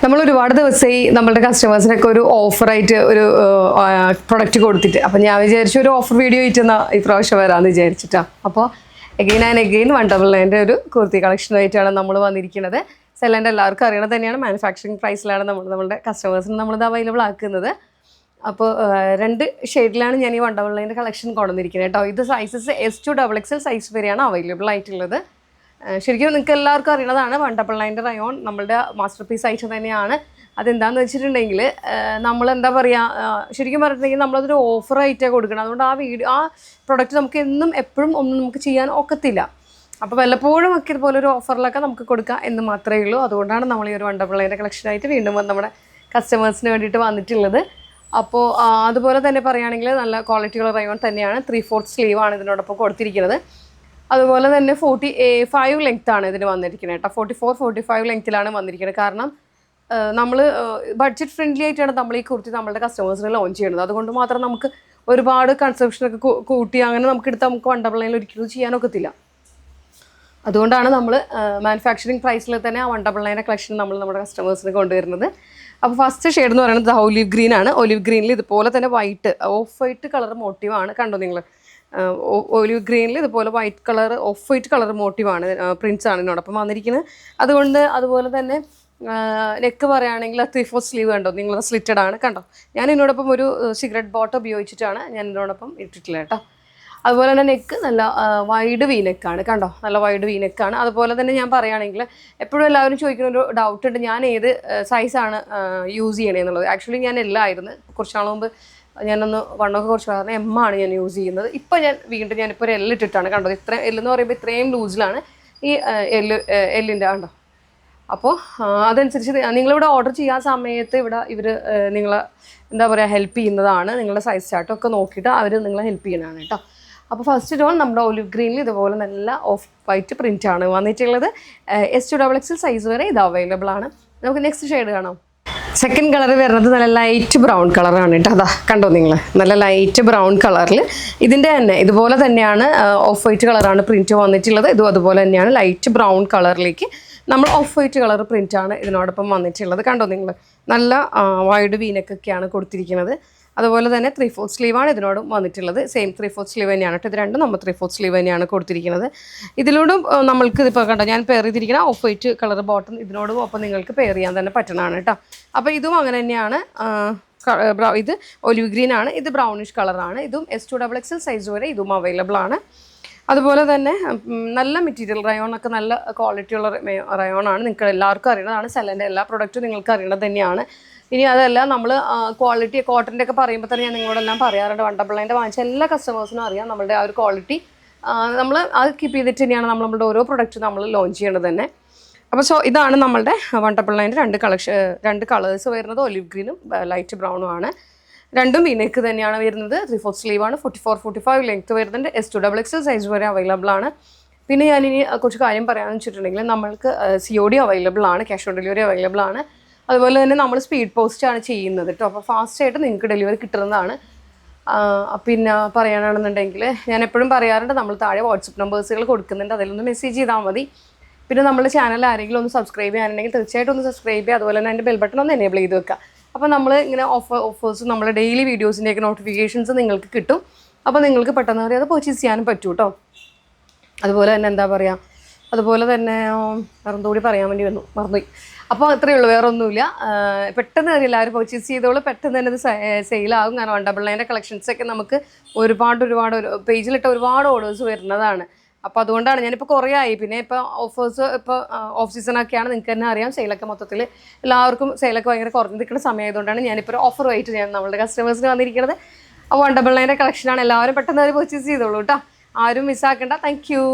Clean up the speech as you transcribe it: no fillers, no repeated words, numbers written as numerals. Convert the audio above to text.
നമ്മൾ ഒരുപാട് ദിവസമായി നമ്മളുടെ കസ്റ്റമേഴ്സിനൊക്കെ ഒരു ഓഫറായിട്ട് ഒരു പ്രൊഡക്റ്റ് കൊടുത്തിട്ട് അപ്പം ഞാൻ വിചാരിച്ചു ഒരു ഓഫർ വീഡിയോ ആയിട്ടെന്നാ ഇപ്രാവശ്യം വരാമെന്ന് വിചാരിച്ചിട്ടാണ്. അപ്പോൾ എഗെയിൻ ആൻഡ് എഗെയിൻ 199 ഒരു കുർത്തി കളക്ഷനുമായിട്ടാണ് നമ്മൾ വന്നിരിക്കുന്നത്. സെല്ലൻ്റെ എല്ലാവർക്കും അറിയണത് തന്നെയാണ്, മാനുഫാക്ചറിങ് പ്രൈസിലാണ് നമ്മളുടെ കസ്റ്റമേഴ്സിന് നമ്മളിത് അവൈലബിൾ ആക്കുന്നത്. അപ്പോൾ 2 ഷെയ്ഡിലാണ് ഞാൻ ഈ 199 കളക്ഷൻ കൊണ്ടുവന്നിരിക്കുന്നത് കേട്ടോ. ഇത് sizes S to XXL size വരെയാണ് അവൈലബിൾ ആയിട്ടുള്ളത്. ശരിക്കും നിങ്ങൾക്ക് എല്ലാവർക്കും അറിയണതാണ് 199 റയോൺ നമ്മളുടെ മാസ്റ്റർ പീസ് ആയിട്ട് തന്നെയാണ്. അതെന്താണെന്ന് വെച്ചിട്ടുണ്ടെങ്കിൽ നമ്മളെന്താ പറയുക, ശരിക്കും പറഞ്ഞിട്ടുണ്ടെങ്കിൽ നമ്മളതൊരു ഓഫറായിട്ടാണ് കൊടുക്കണം. അതുകൊണ്ട് ആ പ്രൊഡക്റ്റ് നമുക്ക് എന്നും എപ്പോഴും ഒന്നും നമുക്ക് ചെയ്യാൻ ഒക്കത്തില്ല. അപ്പോൾ വല്ലപ്പോഴും ഒക്കെ ഇതുപോലെ ഒരു ഓഫറിലൊക്കെ നമുക്ക് കൊടുക്കാം എന്ന് മാത്രമേ ഉള്ളൂ. അതുകൊണ്ടാണ് നമ്മൾ ഈ ഒരു 199 കളക്ഷനായിട്ട് വീണ്ടും നമ്മുടെ കസ്റ്റമേഴ്സിന് വേണ്ടിയിട്ട് വന്നിട്ടുള്ളത്. അപ്പോൾ അതുപോലെ തന്നെ പറയുകയാണെങ്കിൽ നല്ല ക്വാളിറ്റിയുള്ള റയോൺ തന്നെയാണ്. 3/4 സ്ലീവാണ് ഇതിനോടൊപ്പം കൊടുത്തിരിക്കുന്നത്. അതുപോലെ തന്നെ 45 ലെങ്ത്താണ് ഇതിന് വന്നിരിക്കുന്നത് കേട്ടോ. 44-45 ലെങ്ത്തിലാണ് വന്നിരിക്കുന്നത്. കാരണം നമ്മൾ ബഡ്ജറ്റ് ഫ്രണ്ട്ലി ആയിട്ടാണ് നമ്മൾ ഈ കുർത്തി നമ്മളുടെ കസ്റ്റമേഴ്സിന് ലോഞ്ച് ചെയ്യുന്നത്. അതുകൊണ്ട് മാത്രം നമുക്ക് ഒരുപാട് കൺസെപ്ഷനൊക്കെ കൂട്ടി അങ്ങനെ നമുക്ക് 199 ഒരിക്കലും ചെയ്യാനൊക്കത്തില്ല. അതുകൊണ്ടാണ് നമ്മൾ മാനുഫാക്ചറിങ് പ്രൈസിൽ തന്നെ ആ 199 കളക്ഷൻ നമ്മൾ നമ്മുടെ കസ്റ്റമേഴ്സിന് കൊണ്ടുവരുന്നത്. അപ്പോൾ ഫസ്റ്റ് ഷെയ്ഡ് എന്ന് പറയുന്നത് ഒലിവ് ഗ്രീൻ ആണ്. ഒലിവ് ഗ്രീനിൽ ഇതുപോലെ തന്നെ ഓഫ് വൈറ്റ് കളർ മോട്ടീവാണ്. കണ്ടോ നിങ്ങൾ, ഒലിവ് ഗ്രീനിൽ ഇതുപോലെ white colour off white colour മോട്ടീവാണ്, പ്രിൻസ് ആണ് ഇതിനോടൊപ്പം വന്നിരിക്കുന്നത്. അതുപോലെ തന്നെ നെക്ക് പറയുകയാണെങ്കിൽ 3/4 സ്ലീവ് കണ്ടോ നിങ്ങൾ, സ്ലിറ്റഡ് ആണ് കണ്ടോ. ഞാൻ ഇതിനോടൊപ്പം ഒരു സിഗരറ്റ് ബോട്ടം ഉപയോഗിച്ചിട്ടാണ് ഞാൻ ഇതിനോടൊപ്പം ഇട്ടിട്ടില്ല കേട്ടോ. അതുപോലെ തന്നെ നെക്ക് നല്ല വൈഡ് വീനെക്കാണ് കണ്ടോ, നല്ല വൈഡ് വീനെക്കാണ്. അതുപോലെ തന്നെ ഞാൻ പറയുകയാണെങ്കിൽ എപ്പോഴും എല്ലാവരും ചോദിക്കുന്ന ഒരു ഡൗട്ട് ഉണ്ട്, ഞാൻ ഏത് സൈസാണ് യൂസ് ചെയ്യണേന്നുള്ളത്. ആക്ച്വലി ഞാൻ എല്ലായിരുന്നു കുറച്ച് നാൾ മുമ്പ് ഞാനൊന്ന് വണ്ണമൊക്കെ കുറച്ച് കാരണം M ആണ് ഞാൻ യൂസ് ചെയ്യുന്നത്. ഇപ്പോൾ ഞാനിപ്പോൾ ഒരു L ഇട്ടിട്ടാണ് കണ്ടോ. എല്ലെന്ന് പറയുമ്പോൾ ഇത്രയും ലൂസിലാണ് ഈ എല്ലിൻ്റെ കണ്ടോ. അപ്പോൾ അതനുസരിച്ച് നിങ്ങളിവിടെ ഓർഡർ ചെയ്യാൻ സമയത്ത് ഇവർ നിങ്ങളെ എന്താ പറയുക ഹെൽപ്പ് ചെയ്യുന്നതാണ്. നിങ്ങളുടെ സൈസ് ചാർട്ടൊക്കെ നോക്കിയിട്ട് അവർ നിങ്ങളെ ഹെൽപ്പ് ചെയ്യുന്നതാണ് കേട്ടോ. അപ്പോൾ ഫസ്റ്റ് ടോൺ നമ്മുടെ ഒലിവ് ഗ്രീനിൽ ഇതുപോലെ നല്ല ഓഫ് വൈറ്റ് പ്രിൻ്റാണ് വന്നിട്ടുള്ളത്. S to XXL സൈസ് വരെ ഇത് അവൈലബിൾ ആണ്. നമുക്ക് നെക്സ്റ്റ് ഷെയ്ഡ് കാണാം. സെക്കൻഡ് കളർ വരുന്നത് നല്ല ലൈറ്റ് ബ്രൗൺ കളറാണ് കേട്ടോ. അതാ കണ്ടോ നിങ്ങൾ, നല്ല ലൈറ്റ് ബ്രൗൺ കളറിൽ ഇതിൻ്റെ തന്നെ ഇതുപോലെ തന്നെയാണ് ഓഫ് വൈറ്റ് കളറാണ് പ്രിൻറ്റ് വന്നിട്ടുള്ളത്. ഇതും അതുപോലെ തന്നെയാണ് ലൈറ്റ് ബ്രൗൺ കളറിലേക്ക് നമ്മൾ ഓഫ് വൈറ്റ് കളർ പ്രിൻ്റാണ് ഇതിനോടൊപ്പം വന്നിട്ടുള്ളത്. കണ്ടോ നിങ്ങൾ, നല്ല വൈഡ് വീനക്കൊക്കെയാണ് കൊടുത്തിരിക്കുന്നത്. അതുപോലെ തന്നെ 3/4 സ്ലീവാണ് ഇതിനോടും വന്നിട്ടുള്ളത്. സെയിം 3/4 സ്ലീവ് തന്നെയാണ് കേട്ടോ. ഇത് രണ്ടും നമ്മൾ 3/4 സ്ലീവ് തന്നെയാണ് കൊടുത്തിരിക്കുന്നത്. ഇതിലൂടും നമ്മൾക്ക് ഇതിപ്പോൾ കണ്ടോ ഞാൻ പെയർ ചെയ്തിരിക്കുന്ന ഓഫ് വൈറ്റ് കളർ ബോട്ടം ഇതിനോടും ഒപ്പം നിങ്ങൾക്ക് പെയർ ചെയ്യാൻ തന്നെ പറ്റണതാണ് കേട്ടോ. അപ്പോൾ ഇതും അങ്ങനെ തന്നെയാണ്. ഇത് ഒലിവ് ഗ്രീൻ ആണ്, ഇത് ബ്രൗണിഷ് കളറാണ്. ഇതും S to XXL സൈസ് വരെ ഇതും അവൈലബിൾ ആണ്. അതുപോലെ തന്നെ നല്ല മെറ്റീരിയൽ റയോണൊക്കെ നല്ല ക്വാളിറ്റിയുള്ള റയോണാണ്. നിങ്ങൾക്ക് എല്ലാവർക്കും അറിയണതാണ്. സെല്ലൻ്റെ എല്ലാ പ്രൊഡക്റ്റും നിങ്ങൾക്ക് അറിയണത് തന്നെയാണ്. ഇനി അതല്ല നമ്മൾ ക്വാളിറ്റി കോട്ടൻ്റെ ഒക്കെ പറയുമ്പോൾ തന്നെ ഞാൻ നിങ്ങളോടെല്ലാം പറയാറുണ്ട്. 199 വാങ്ങിച്ച എല്ലാ കസ്റ്റമേഴ്സിനും അറിയാം നമ്മളുടെ ആ ഒരു ക്വാളിറ്റി. നമ്മൾ അത് കീപ്പ് ചെയ്തിട്ട് തന്നെയാണ് നമ്മളുടെ ഓരോ പ്രൊഡക്റ്റും നമ്മൾ ലോഞ്ച് ചെയ്യേണ്ടത് തന്നെ. അപ്പോൾ ഇതാണ് നമ്മളുടെ 199 രണ്ട് കളേഴ്സ് വരുന്നത്. ഒലിവ് ഗ്രീനും ലൈറ്റ് ബ്രൗണും ആണ്. രണ്ടും വീനെക്ക് തന്നെയാണ് വരുന്നത്. 3/4 സ്ലീവാണ്. 44-45 ലെങ്ത്ത് വരുന്നുണ്ട്. S to XXL സൈസ് വരെ അവൈലബിൾ ആണ്. പിന്നെ ഞാനിനി കുറച്ച് കാര്യം പറയാമെന്ന് വെച്ചിട്ടുണ്ടെങ്കിൽ നമ്മൾക്ക് COD അവൈലബിൾ ആണ്, ക്യാഷ് ഓൺ ഡെലിവറി അവൈലബിൾ ആണ്. അതുപോലെ തന്നെ നമ്മൾ സ്പീഡ് പോസ്റ്റാണ് ചെയ്യുന്നത് കേട്ടോ. അപ്പോൾ ഫാസ്റ്റായിട്ട് നിങ്ങൾക്ക് ഡെലിവറി കിട്ടുന്നതാണ്. പിന്നെ പറയാനാണെന്നുണ്ടെങ്കിൽ ഞാൻ എപ്പോഴും പറയാറുണ്ട്, നമ്മൾ താഴെ വാട്സപ്പ് നമ്പേഴ്സുകൾ കൊടുക്കുന്നുണ്ട്, അതിലൊന്ന് മെസ്സേജ് ചെയ്താൽ മതി. പിന്നെ നമ്മുടെ ചാനൽ ആരെങ്കിലും ഒന്ന് സബ്സ്ക്രൈബ് ചെയ്യാനുണ്ടെങ്കിൽ തീർച്ചയായിട്ടും ഒന്ന് സബ്സ്ക്രൈബ് ചെയ്യുക. അതുപോലെ തന്നെ അതിൻ്റെ ബെൽ ബട്ടൺ ഒന്ന് എനേബിൾ ചെയ്ത് വെക്കുക. അപ്പോൾ നമ്മൾ ഇങ്ങനെ ഓഫേഴ്സ് നമ്മുടെ ഡെയിലി വീഡിയോസിൻ്റെയൊക്കെ നോട്ടിഫിക്കേഷൻസ് നിങ്ങൾക്ക് കിട്ടും. അപ്പോൾ നിങ്ങൾക്ക് പെട്ടെന്ന് അറിയാതെ പർച്ചേസ് ചെയ്യാനും പറ്റും കേട്ടോ. അതുപോലെ തന്നെ എന്താ പറയുക, അതുപോലെ തന്നെ വേറെന്തോടി പറയാൻ വേണ്ടി മറന്നുപോയി. അപ്പോൾ അത്രയേ ഉള്ളൂ, വേറെ ഒന്നുമില്ല. പെട്ടെന്ന് തന്നെ എല്ലാവരും പർച്ചേസ് ചെയ്തോളൂ. പെട്ടെന്ന് തന്നെ ഇത് സെയിലാകും. കാരണം 199 കളക്ഷൻസൊക്കെ നമുക്ക് ഒരുപാട് പേജിലിട്ട് ഒരുപാട് ഓർഡേഴ്സ് വരുന്നതാണ്. അപ്പോൾ അതുകൊണ്ടാണ് ഞാനിപ്പോൾ കുറേ ആയി. പിന്നെ ഇപ്പോൾ ഓഫേഴ്സ് ഇപ്പോൾ ഓഫ് സീസണൊക്കെയാണ്, നിങ്ങൾക്ക് തന്നെ അറിയാം. സെയിലൊക്കെ മൊത്തത്തിൽ എല്ലാവർക്കും സെയിലൊക്കെ ഭയങ്കര കുറഞ്ഞ് നിൽക്കുന്ന സമയമായതുകൊണ്ടാണ് ഞാനിപ്പോൾ ഒരു ഓഫറുമായിട്ട് ഞാൻ നമ്മളുടെ കസ്റ്റമേഴ്സിന് വന്നിരിക്കുന്നത്. അപ്പോൾ 199 കളക്ഷനാണ്. എല്ലാവരും പെട്ടെന്ന് പർച്ചേസ് ചെയ്തോളൂ കേട്ടോ. ആരും മിസ്സാക്കണ്ട. Thank you.